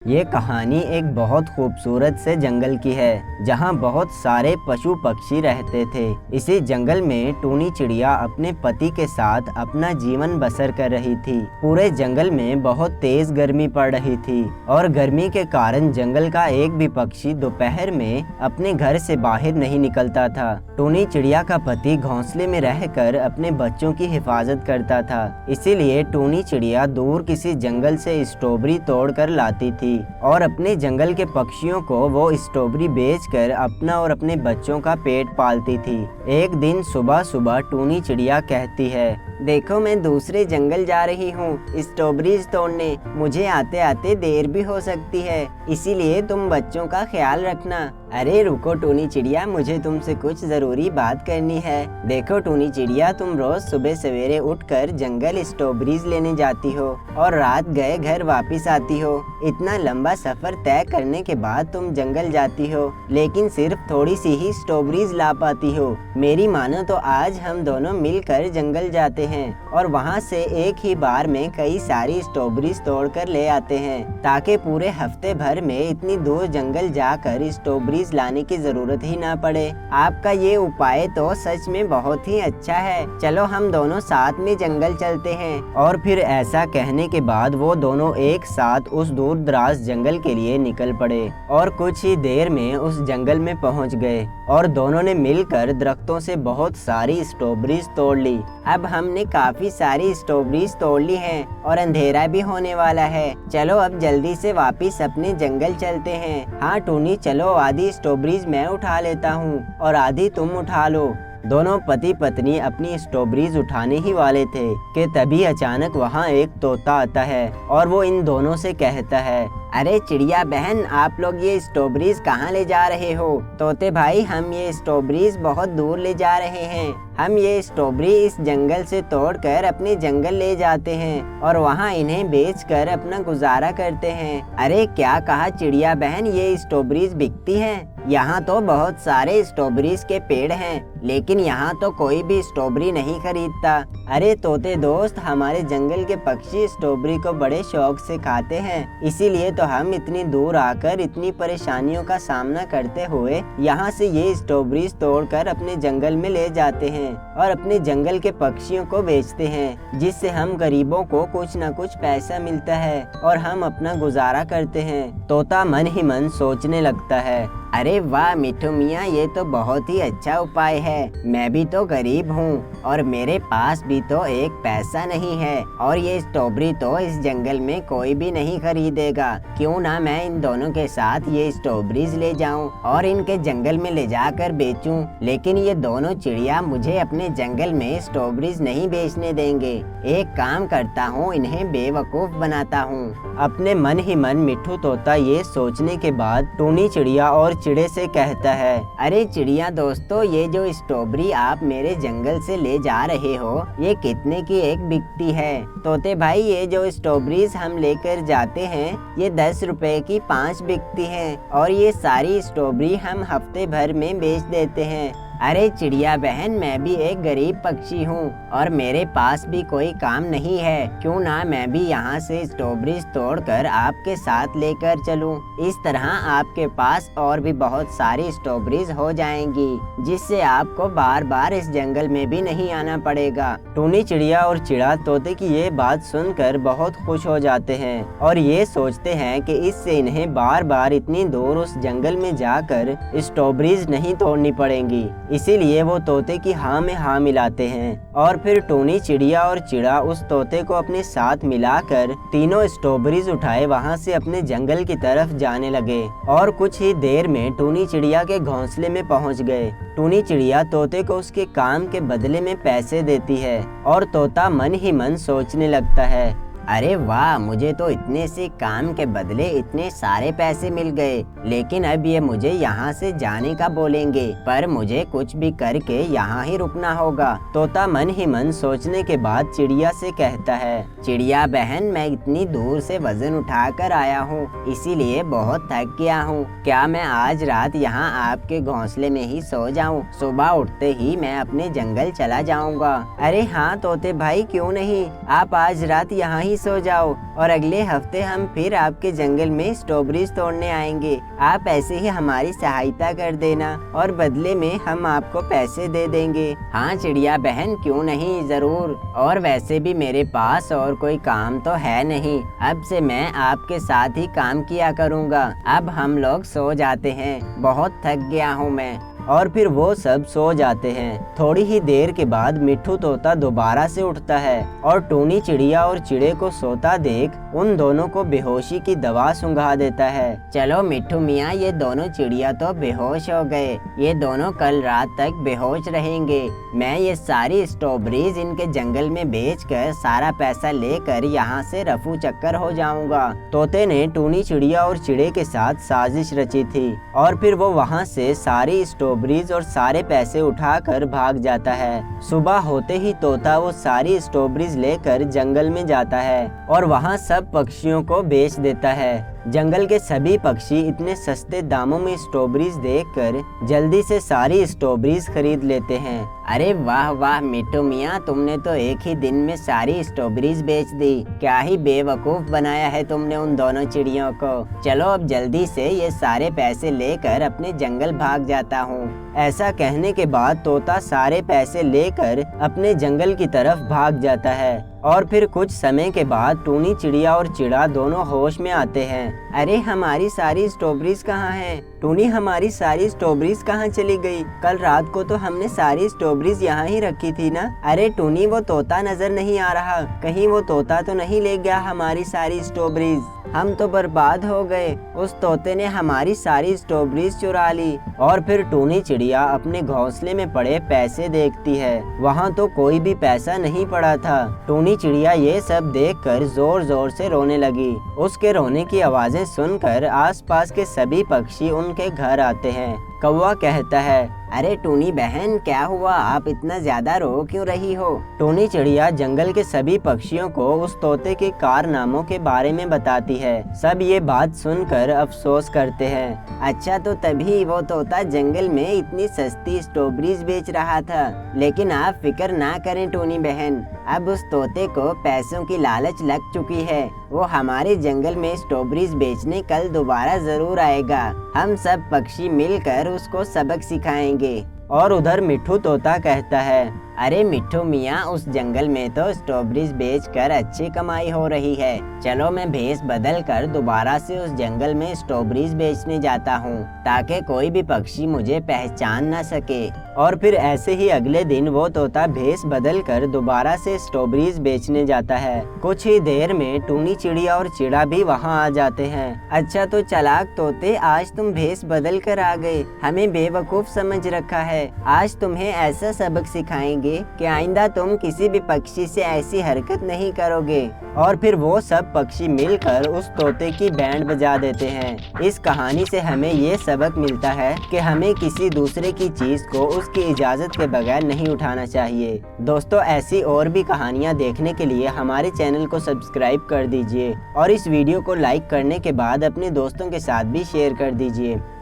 ये कहानी एक बहुत खूबसूरत से जंगल की है जहाँ बहुत सारे पशु पक्षी रहते थे। इसी जंगल में टूनी चिड़िया अपने पति के साथ अपना जीवन बसर कर रही थी। पूरे जंगल में बहुत तेज गर्मी पड़ रही थी और गर्मी के कारण जंगल का एक भी पक्षी दोपहर में अपने घर से बाहर नहीं निकलता था। टूनी चिड़िया का पति घोंसले में रहकर अपने बच्चों की हिफाजत करता था, इसीलिए टूनी चिड़िया दूर किसी जंगल से स्ट्रॉबेरी तोड़ कर लाती थी और अपने जंगल के पक्षियों को वो स्ट्रॉबेरी बेचकर अपना और अपने बच्चों का पेट पालती थी। एक दिन सुबह सुबह टूनी चिड़िया कहती है, देखो मैं दूसरे जंगल जा रही हूँ स्ट्रॉबेरीज तोड़ने, मुझे आते आते देर भी हो सकती है, इसीलिए तुम बच्चों का ख्याल रखना। अरे रुको टूनी चिड़िया, मुझे तुमसे कुछ जरूरी बात करनी है। देखो टूनी चिड़िया, तुम रोज सुबह सवेरे उठकर जंगल स्ट्रॉबेरीज लेने जाती हो और रात गए घर वापस आती हो। इतना लंबा सफर तय करने के बाद तुम जंगल जाती हो, लेकिन सिर्फ थोड़ी सी ही स्ट्रॉबेरीज ला पाती हो। मेरी मानो तो आज हम दोनों मिलकर जंगल जाते हैं और वहाँ से एक ही बार में कई सारी स्ट्रॉबेरीज तोड़ कर ले आते हैं, ताकि पूरे हफ्ते भर में इतनी दूर जंगल जाकर स्ट्रॉबेरीज लाने की जरूरत ही ना पड़े। आपका ये उपाय तो सच में बहुत ही अच्छा है। चलो हम दोनों साथ में जंगल चलते हैं। और फिर ऐसा कहने के बाद वो दोनों एक साथ उस दूर दराज जंगल के लिए निकल पड़े और कुछ ही देर में उस जंगल में पहुंच गए और दोनों ने मिलकर दरख्तों से बहुत सारी स्ट्रॉबेरीज तोड़ ली। अब हमने काफी सारी स्ट्रॉबेरीज तोड़ ली हैं और अंधेरा भी होने वाला है। चलो अब जल्दी से वापस अपने जंगल चलते हैं। हाँ टूनी, चलो आधी स्ट्रॉबेरीज मैं उठा लेता हूँ और आधी तुम उठा लो। दोनों पति पत्नी अपनी स्ट्रॉबेरीज उठाने ही वाले थे कि तभी अचानक वहाँ एक तोता आता है और वो इन दोनों से कहता है, अरे चिड़िया बहन, आप लोग ये स्ट्रॉबेरीज कहाँ ले जा रहे हो? तोते भाई, हम ये स्ट्रॉबेरीज बहुत दूर ले जा रहे हैं। हम ये स्ट्रॉबेरी इस जंगल से तोड़कर अपने जंगल ले जाते हैं और वहाँ इन्हें बेचकर अपना गुजारा करते हैं। अरे क्या कहा चिड़िया बहन, ये स्ट्रॉबेरीज बिकती हैं? यहाँ तो बहुत सारे स्ट्रॉबेरीज के पेड़ हैं, लेकिन यहाँ तो कोई भी स्ट्रॉबेरी नहीं खरीदता। अरे तोते दोस्त, हमारे जंगल के पक्षी स्ट्रॉबेरी को बड़े शौक से खाते हैं, इसीलिए तो हम इतनी दूर आकर इतनी परेशानियों का सामना करते हुए यहाँ से ये स्ट्रॉबेरीज तोड़कर अपने जंगल में ले जाते हैं और अपने जंगल के पक्षियों को बेचते हैं, जिससे हम गरीबों को कुछ न कुछ पैसा मिलता है और हम अपना गुजारा करते हैं। तोता मन ही मन सोचने लगता है, अरे वाह मिठू मियाँ, ये तो बहुत ही अच्छा उपाय है। मैं भी तो गरीब हूँ और मेरे पास भी तो एक पैसा नहीं है और ये स्ट्रॉबेरी तो इस जंगल में कोई भी नहीं खरीदेगा। क्यों ना मैं इन दोनों के साथ ये स्ट्रॉबेरीज ले जाऊं और इनके जंगल में ले जाकर बेचूं। लेकिन ये दोनों चिड़िया मुझे अपने जंगल में स्ट्रॉबेरीज नहीं बेचने देंगे। एक काम करता हूँ, इन्हें बेवकूफ बनाता हूँ। अपने मन ही मन मिठू तोता ये सोचने के बाद टूनी चिड़िया और चिड़े से कहता है, अरे चिड़िया दोस्तों, ये जो स्ट्रॉबेरी आप मेरे जंगल से ले जा रहे हो, ये कितने की एक बिकती है? तोते भाई, ये जो स्ट्रॉबेरीज हम लेकर जाते हैं, ये 10 रुपए की 5 बिकती हैं और ये सारी स्ट्रॉबेरी हम हफ्ते भर में बेच देते हैं। अरे चिड़िया बहन, मैं भी एक गरीब पक्षी हूँ और मेरे पास भी कोई काम नहीं है। क्यों ना मैं भी यहाँ से स्ट्रॉबेरीज तोड़कर आपके साथ लेकर चलूँ? इस तरह आपके पास और भी बहुत सारी स्ट्रॉबेरीज हो जाएंगी, जिससे आपको बार बार इस जंगल में भी नहीं आना पड़ेगा। टूनी चिड़िया और चिड़ा तोते की ये बात सुनकर बहुत खुश हो जाते हैं और ये सोचते हैं कि इससे इन्हें बार बार इतनी दूर उस जंगल में जाकर स्ट्रॉबेरीज नहीं तोड़नी पड़ेंगी। इसीलिए वो तोते की हाँ में हाँ मिलाते हैं और फिर टूनी चिड़िया और चिड़ा उस तोते को अपने साथ मिलाकर तीनों स्ट्रॉबेरीज उठाए वहाँ से अपने जंगल की तरफ जाने लगे और कुछ ही देर में टूनी चिड़िया के घोंसले में पहुँच गए। टूनी चिड़िया तोते को उसके काम के बदले में पैसे देती है और तोता मन ही मन सोचने लगता है, अरे वाह, मुझे तो इतने से काम के बदले इतने सारे पैसे मिल गए, लेकिन अब ये मुझे यहाँ से जाने का बोलेंगे, पर मुझे कुछ भी करके यहाँ ही रुकना होगा। तोता मन ही मन सोचने के बाद चिड़िया से कहता है, चिड़िया बहन, मैं इतनी दूर से वजन उठाकर आया हूँ, इसीलिए बहुत थक गया हूँ। क्या मैं आज रात यहाँ आपके घोंसले में ही सो जाऊँ? सुबह उठते ही मैं अपने जंगल चला जाऊँगा। अरे हाँ तोते भाई, क्यों नहीं, आप आज रात यहाँ ही सो जाओ और अगले हफ्ते हम फिर आपके जंगल में स्ट्रॉबेरीज तोड़ने आएंगे। आप ऐसे ही हमारी सहायता कर देना और बदले में हम आपको पैसे दे देंगे। हाँ चिड़िया बहन, क्यों नहीं, जरूर। और वैसे भी मेरे पास और कोई काम तो है नहीं, अब से मैं आपके साथ ही काम किया करूँगा। अब हम लोग सो जाते हैं, बहुत थक गया हूँ मैं। और फिर वो सब सो जाते हैं। थोड़ी ही देर के बाद मिट्ठू तोता दोबारा से उठता है और टूनी चिड़िया और चिड़े को सोता देख उन दोनों को बेहोशी की दवा सुंघा देता है। चलो मिट्ठू मियाँ, ये दोनों चिड़िया तो बेहोश हो गए, ये दोनों कल रात तक बेहोश रहेंगे। मैं ये सारी स्ट्रॉबेरीज इनके जंगल में बेचकर सारा पैसा लेकर यहाँ से रफू चक्कर हो जाऊंगा। तोते ने टूनी चिड़िया और चिड़े के साथ साजिश रची थी और फिर वो वहाँ से सारी स्ट्रॉबेरीज और सारे पैसे उठाकर भाग जाता है। सुबह होते ही तोता वो सारी स्ट्रॉबेरीज लेकर जंगल में जाता है और वहाँ सब पक्षियों को बेच देता है। जंगल के सभी पक्षी इतने सस्ते दामों में स्ट्रॉबेरीज देखकर जल्दी से सारी स्ट्रॉबेरीज खरीद लेते हैं। अरे वाह वाह मिट्ठू मियाँ, तुमने तो एक ही दिन में सारी स्ट्रॉबेरीज बेच दी। क्या ही बेवकूफ बनाया है तुमने उन दोनों चिड़ियों को। चलो अब जल्दी से ये सारे पैसे लेकर अपने जंगल भाग जाता हूँ। ऐसा कहने के बाद तोता सारे पैसे लेकर अपने जंगल की तरफ भाग जाता है और फिर कुछ समय के बाद टूनी चिड़िया और चिड़ा दोनों होश में आते हैं। अरे हमारी सारी स्ट्रॉबेरीज कहाँ हैं? टूनी, हमारी सारी स्ट्रॉबेरीज कहाँ चली गई? कल रात को तो हमने सारी स्ट्रॉबेरीज यहाँ ही रखी थी ना। अरे टूनी, वो तोता नजर नहीं आ रहा, कहीं वो तोता तो नहीं ले गया हमारी सारी स्ट्रॉबेरीज? हम तो बर्बाद हो गए, उस तोते ने हमारी सारी स्ट्रॉबेरीज चुरा ली। और फिर टूनी चिड़िया अपने घोंसले में पड़े पैसे देखती है, वहाँ तो कोई भी पैसा नहीं पड़ा था। टूनी चिड़िया ये सब देखकर जोर जोर से रोने लगी। उसके रोने की आवाजें सुनकर आसपास के सभी पक्षी उनके घर आते हैं। कौवा कहता है, अरे टूनी बहन, क्या हुआ? आप इतना ज्यादा रो क्यों रही हो? टूनी चिड़िया जंगल के सभी पक्षियों को उस तोते के कारनामों के बारे में बताती है। सब ये बात सुनकर अफसोस करते हैं। अच्छा, तो तभी वो तोता जंगल में इतनी सस्ती स्ट्रॉबेरीज बेच रहा था। लेकिन आप फिक्र ना करें टूनी बहन, अब उस तोते को पैसों की लालच लग चुकी है। वो हमारे जंगल में स्ट्रॉबेरीज बेचने कल दोबारा जरूर आएगा। हम सब पक्षी मिलकर उसको सबक सिखाएंगे। और उधर मिट्ठू तोता कहता है, अरे मिट्ठू मियाँ, उस जंगल में तो स्ट्रॉबेरीज बेचकर अच्छी कमाई हो रही है। चलो मैं भेष बदल कर दोबारा से उस जंगल में स्ट्रॉबेरीज बेचने जाता हूँ ताकि कोई भी पक्षी मुझे पहचान न सके। और फिर ऐसे ही अगले दिन वो तोता भेष बदल कर दोबारा से स्ट्रॉबेरीज बेचने जाता है। कुछ ही देर में टूनी चिड़िया और चिड़ा भी वहाँ आ जाते हैं। अच्छा तो चालाक तोते, आज तुम भेष बदल कर आ गए, हमें बेवकूफ समझ रखा है। आज तुम्हें ऐसा सबक सिखाएंगे कि आइंदा तुम किसी भी पक्षी से ऐसी हरकत नहीं करोगे। और फिर वो सब पक्षी मिलकर उस तोते की बैंड बजा देते हैं। इस कहानी से हमें ये सबक मिलता है कि हमें किसी दूसरे की चीज को उसकी इजाजत के बगैर नहीं उठाना चाहिए। दोस्तों, ऐसी और भी कहानियाँ देखने के लिए हमारे चैनल को सब्सक्राइब कर दीजिए और इस वीडियो को लाइक करने के बाद अपने दोस्तों के साथ भी शेयर कर दीजिए।